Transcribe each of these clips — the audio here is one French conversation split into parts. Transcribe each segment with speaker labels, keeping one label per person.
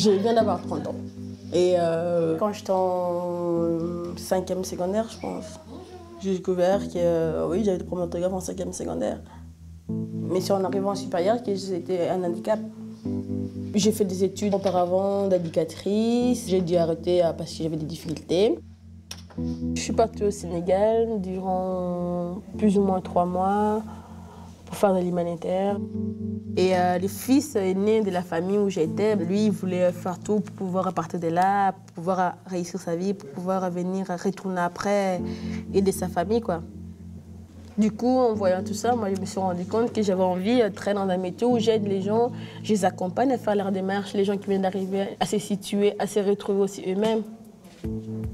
Speaker 1: Je viens d'avoir 30 ans. Et quand j'étais en 5e secondaire, je pense, j'ai découvert que oui, j'avais des problèmes d'orthographe en 5e secondaire. Mais c'est en arrivant en supérieur que c'était un handicap. J'ai fait des études auparavant d'éducatrice. J'ai dû arrêter parce que j'avais des difficultés. Je suis partie au Sénégal durant plus ou moins 3 mois pour faire de l'humanitaire. Et le fils aîné de la famille où j'étais, lui, il voulait faire tout pour pouvoir partir de là, pour pouvoir réussir sa vie, pour pouvoir venir retourner après, aider sa famille, quoi. Du coup, en voyant tout ça, moi, je me suis rendu compte que j'avais envie de travailler dans un métier où j'aide les gens, je les accompagne à faire leurs démarches, les gens qui viennent d'arriver à se situer, à se retrouver aussi eux-mêmes.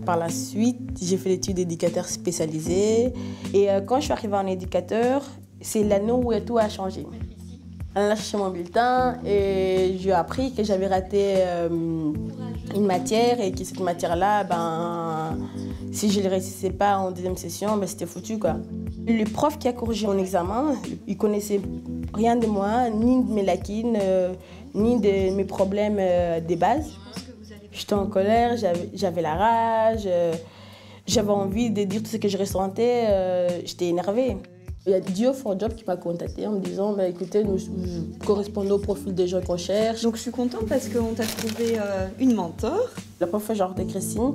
Speaker 1: Par la suite, j'ai fait l'étude d'éducateur spécialisé. Et quand je suis arrivée en éducateur, c'est l'année où tout a changé. On a cherché mon bulletin et j'ai appris que j'avais raté une matière et que cette matière-là, si je ne le réussissais pas en deuxième session, c'était foutu, quoi. Le prof qui a corrigé mon examen, il ne connaissait rien de moi, ni de mes lacunes, ni de mes problèmes de base. J'étais en colère, j'avais la rage, j'avais envie de dire tout ce que je ressentais, j'étais énervée. Il y a Dio for Job qui m'a contactée en me disant écoutez, nous correspondons au profil des gens qu'on cherche.
Speaker 2: Donc je suis contente parce qu'on t'a trouvé une mentor.
Speaker 1: La professeure de Christine,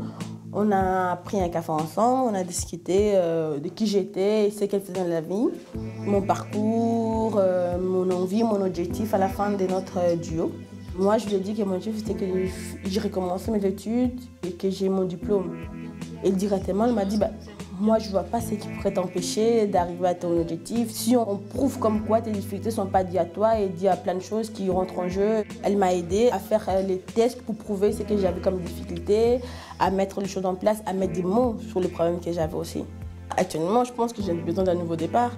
Speaker 1: on a pris un café ensemble, on a discuté de qui j'étais et ce qu'elle faisait dans la vie, mon parcours, mon envie, mon objectif à la fin de notre duo. Moi, je lui ai dit que mon objectif, c'était que j'ai recommencé mes études et que j'ai mon diplôme. Et directement, elle m'a dit moi, je ne vois pas ce qui pourrait t'empêcher d'arriver à ton objectif. Si on prouve comme quoi tes difficultés ne sont pas dues à toi et dues à plein de choses qui rentrent en jeu. Elle m'a aidée à faire les tests pour prouver ce que j'avais comme difficulté, à mettre les choses en place, à mettre des mots sur les problèmes que j'avais aussi. Actuellement, je pense que j'ai besoin d'un nouveau départ.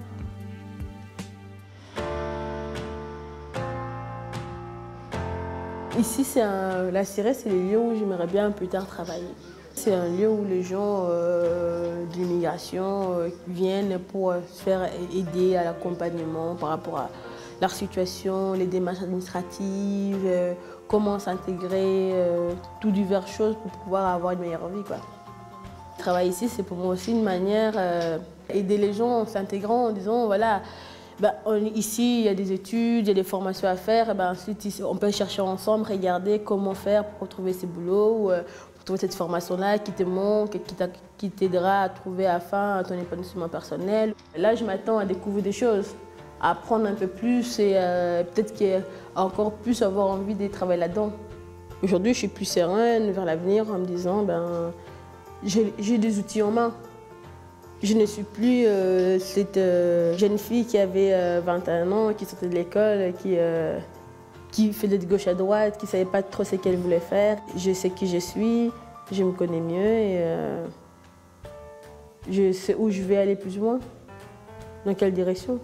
Speaker 1: Ici, la Sirène, c'est le lieu où j'aimerais bien plus tard travailler. C'est un lieu où les gens de l'immigration viennent pour se faire aider à l'accompagnement par rapport à leur situation, les démarches administratives, comment s'intégrer, tout diverses choses pour pouvoir avoir une meilleure vie, quoi. Travailler ici, c'est pour moi aussi une manière d'aider les gens en s'intégrant, en disant voilà, ici il y a des études, il y a des formations à faire, ensuite on peut chercher ensemble, regarder comment faire pour trouver ces boulots. Trouver cette formation-là qui te manque, qui t'aidera à trouver à fin ton épanouissement personnel. Là, je m'attends à découvrir des choses, à apprendre un peu plus et peut-être encore plus avoir envie de travailler là-dedans. Aujourd'hui, je suis plus sereine vers l'avenir en me disant j'ai des outils en main. Je ne suis plus cette jeune fille qui avait 21 ans, qui sortait de l'école, qui faisait de gauche à droite, qui ne savait pas trop ce qu'elle voulait faire. Je sais qui je suis, je me connais mieux et je sais où je vais aller plus loin, dans quelle direction.